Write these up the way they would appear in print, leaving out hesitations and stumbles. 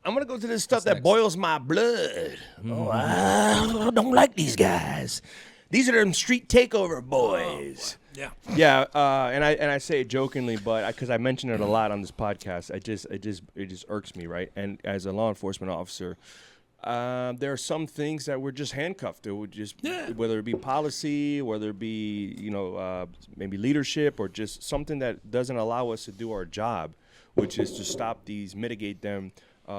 I'm going to go to this stuff that boils my blood. Oh, I don't like these guys. These are them street takeover boys. Yeah, and I say it jokingly, but because I mention it a lot on this podcast, it just irks me, right? And as a law enforcement officer, there are some things that we're just handcuffed to, whether it be policy, whether it be maybe leadership, or just something that doesn't allow us to do our job, which is to stop these, mitigate them.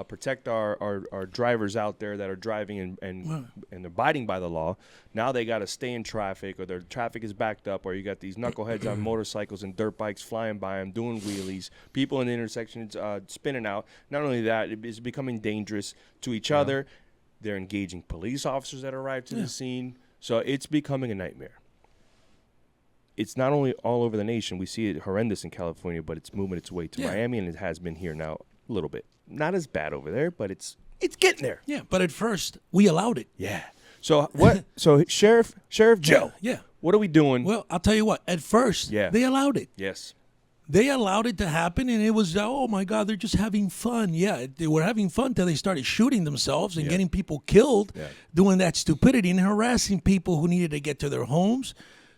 Protect our drivers out there that are driving and abiding by the law. Now they got to stay in traffic, or their traffic is backed up, or you got these knuckleheads on motorcycles and dirt bikes flying by them, doing wheelies, people in the intersections spinning out. Not only that, it is becoming dangerous to each other. They're engaging police officers that arrive to the scene. So it's becoming a nightmare. It's not only all over the nation. We see it horrendous in California, but it's moving its way to Miami, and it has been here now a little bit. Not as bad over there, but it's getting there. Yeah, but at first we allowed it. Yeah. So what? So Sheriff Joe. Yeah. What are we doing? Well, I'll tell you what. At first, they allowed it. Yes. They allowed it to happen, and it was, oh my God, they're just having fun. Yeah, they were having fun until they started shooting themselves and getting people killed, doing that stupidity and harassing people who needed to get to their homes,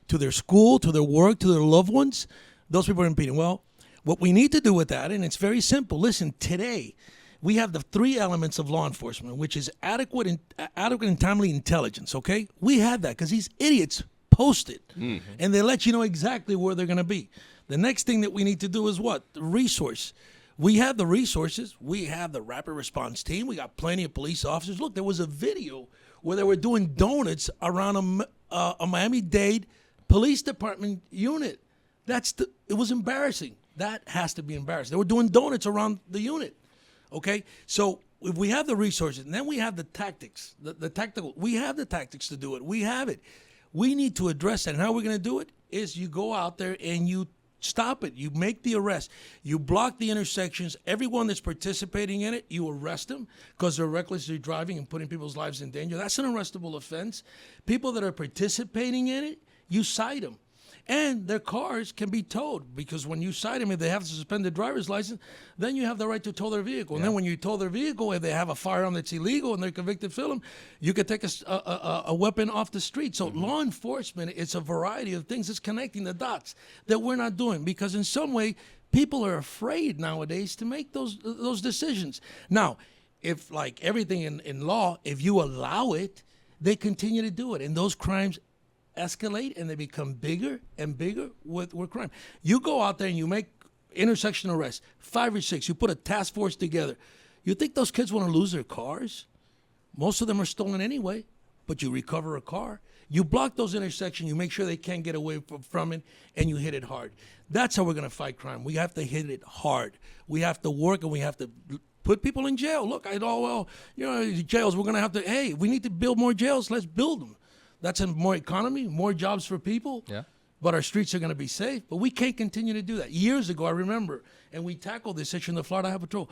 to their school, to their work, to their loved ones. Those people are impeding. Well, what we need to do with that, and it's very simple. Listen, today we have the three elements of law enforcement, which is adequate and timely intelligence, okay? We had that because these idiots post it, and they let you know exactly where they're going to be. The next thing that we need to do is what? The resource. We have the resources. We have the rapid response team. We got plenty of police officers. Look, there was a video where they were doing donuts around a Miami Dade police department unit. It was embarrassing. That has to be embarrassing. They were doing donuts around the unit. Okay? So if we have the resources, and then we have the tactics, the tactical, we have the tactics to do it. We have it. We need to address that. And how we're going to do it is you go out there and you stop it. You make the arrest. You block the intersections. Everyone that's participating in it, you arrest them because they're recklessly driving and putting people's lives in danger. That's an arrestable offense. People that are participating in it, you cite them. And their cars can be towed because when you cite them, if they have to suspend their driver's license, then you have the right to tow their vehicle. And then when you tow their vehicle, if they have a firearm that's illegal and they're convicted felon, you can take a weapon off the street. So law enforcement, it's a variety of things. It's connecting the dots that we're not doing because in some way, people are afraid nowadays to make those decisions. Now, if like everything in law, if you allow it, they continue to do it. And those crimes escalate and they become bigger and bigger with crime. You go out there and you make intersection arrests, 5 or 6. You put a task force together. You think those kids want to lose their cars? Most of them are stolen anyway, but you recover a car. You block those intersections. You make sure they can't get away from it, and you hit it hard. That's how we're going to fight crime. We have to hit it hard. We have to work, and we have to put people in jail. Look, jails, we're going to have to, hey, we need to build more jails. Let's build them. That's more economy, more jobs for people. Yeah. But our streets are going to be safe. But we can't continue to do that. Years ago, I remember, and we tackled this issue in the Florida Highway Patrol.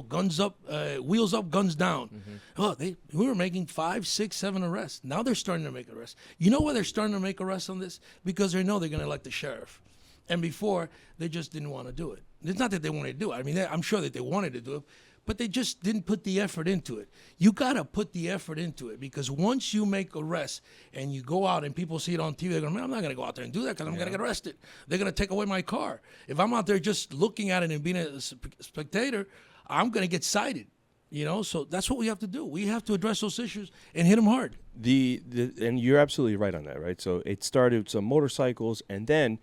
Guns up, wheels up, guns down. We were making 5, 6, 7 arrests. Now they're starting to make arrests. You know why they're starting to make arrests on this? Because they know they're going to elect the sheriff. And before, they just didn't want to do it. It's not that they wanted to do it. I mean, I'm sure that they wanted to do it. But they just didn't put the effort into it. You got to put the effort into it because once you make arrests and you go out and people see it on TV, they're going, man, I'm not going to go out there and do that because I'm going to get arrested. They're going to take away my car. If I'm out there just looking at it and being a spectator, I'm going to get cited. So that's what we have to do. We have to address those issues and hit them hard. And you're absolutely right on that, right? So it started with some motorcycles, and then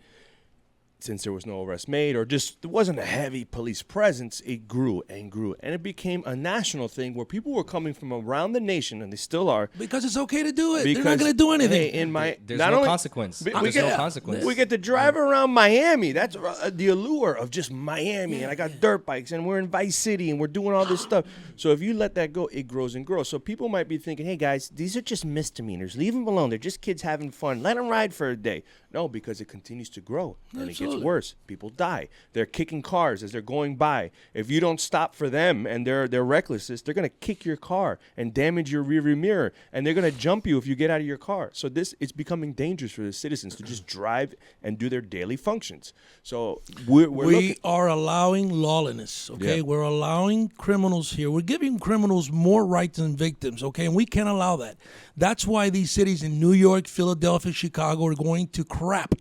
since there was no arrest made or just there wasn't a heavy police presence, it grew and grew. And it became a national thing where people were coming from around the nation, and they still are. Because it's okay to do it. They're not going to do anything. Hey, there's no consequence. No consequence. We get to drive around Miami. That's the allure of just Miami. And I got dirt bikes, and we're in Vice City, and we're doing all this stuff. So if you let that go, it grows and grows. So people might be thinking, hey, guys, these are just misdemeanors. Leave them alone. They're just kids having fun. Let them ride for a day. No, because it continues to grow and it gets worse. People die. They're kicking cars as they're going by. If you don't stop for them and they're recklessness, they're going to kick your car and damage your rearview mirror, and they're going to jump you if you get out of your car. So it's becoming dangerous for the citizens to just drive and do their daily functions. So we are allowing lawlessness, okay? We're allowing criminals here. We're giving criminals more rights than victims, okay? And we can't allow that. That's why these cities in New York, Philadelphia, Chicago are going to crap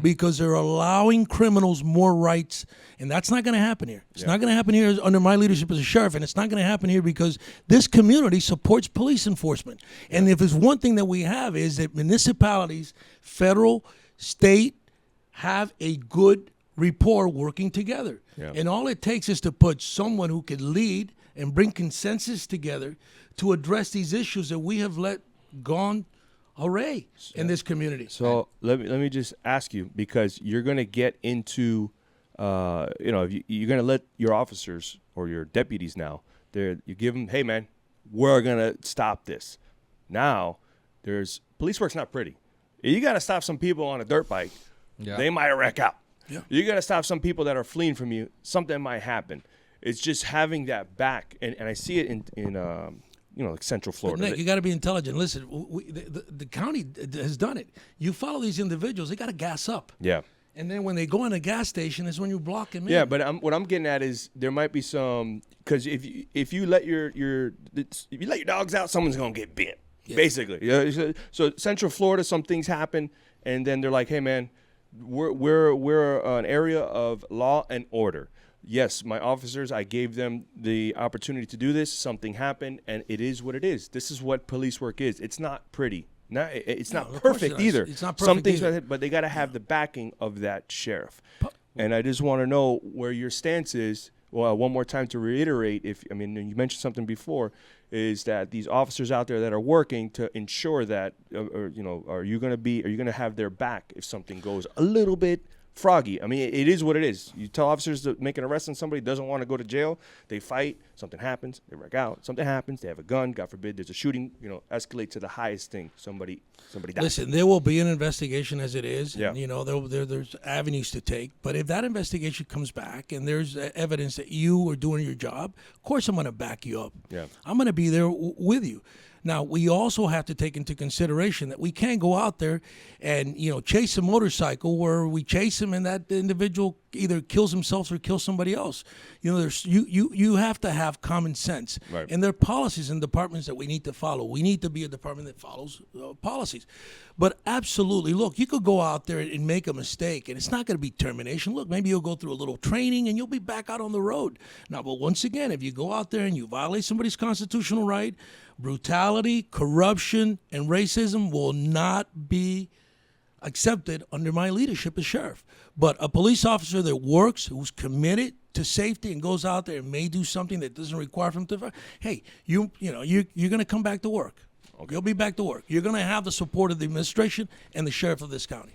because they're allowing criminals more rights, and that's not going to happen here. It's not going to happen here under my leadership as a sheriff, and it's not going to happen here because this community supports police enforcement. And if there's one thing that we have is that municipalities, federal, state, have a good rapport working together. And all it takes is to put someone who can lead and bring consensus together to address these issues that we have let gone array in this community. So let me just ask you, because you're going to get into, you're going to let your officers or your deputies now, you give them, hey, man, we're going to stop this. Now, police work's not pretty. You got to stop some people on a dirt bike. They might wreck out. You got to stop some people that are fleeing from you. Something might happen. It's just having that back, and I see it in like Central Florida. But Nick, you got to be intelligent. Listen, the county has done it. You follow these individuals; they got to gas up. Yeah. And then when they go in a gas station, is when you block them in. Yeah, but what I'm getting at is there might be some, because if you let your dogs out, someone's gonna get bit. Basically. So Central Florida, some things happen, and then they're like, hey man, we're an area of law and order. Yes, my officers, I gave them the opportunity to do this. Something happened, and it is what it is. This is what police work is. It's not pretty. It's not perfect either. It's not perfect Some things, either. but they got to have the backing of that sheriff. And I just want to know where your stance is. Well, one more time to reiterate, you mentioned something before, is that these officers out there that are working to ensure that, are you going to have their back if something goes a little bit froggy? I mean, it is what it is. You tell officers to make an arrest on somebody, doesn't want to go to jail, they fight, something happens, they wreck out, something happens, they have a gun, God forbid, there's a shooting, escalate to the highest thing, somebody dies. Listen, there will be an investigation as it is, and, there's avenues to take, but if that investigation comes back and there's evidence that you are doing your job, of course I'm going to back you up. I'm going to be there with you. Now, we also have to take into consideration that we can't go out there and, chase a motorcycle where we chase him and that individual either kills himself or kills somebody else. You have to have common sense. Right. And there are policies and departments that we need to follow. We need to be a department that follows policies. But absolutely, look, you could go out there and make a mistake, and it's not going to be termination. Look, maybe you'll go through a little training, and you'll be back out on the road. Now, but once again, if you go out there and you violate somebody's constitutional right, brutality, corruption, and racism will not be accepted under my leadership as sheriff. But a police officer that works, who's committed to safety and goes out there and may do something that doesn't require him to, hey, you're going to come back to work. Okay. You'll be back to work. You're going to have the support of the administration and the sheriff of this county.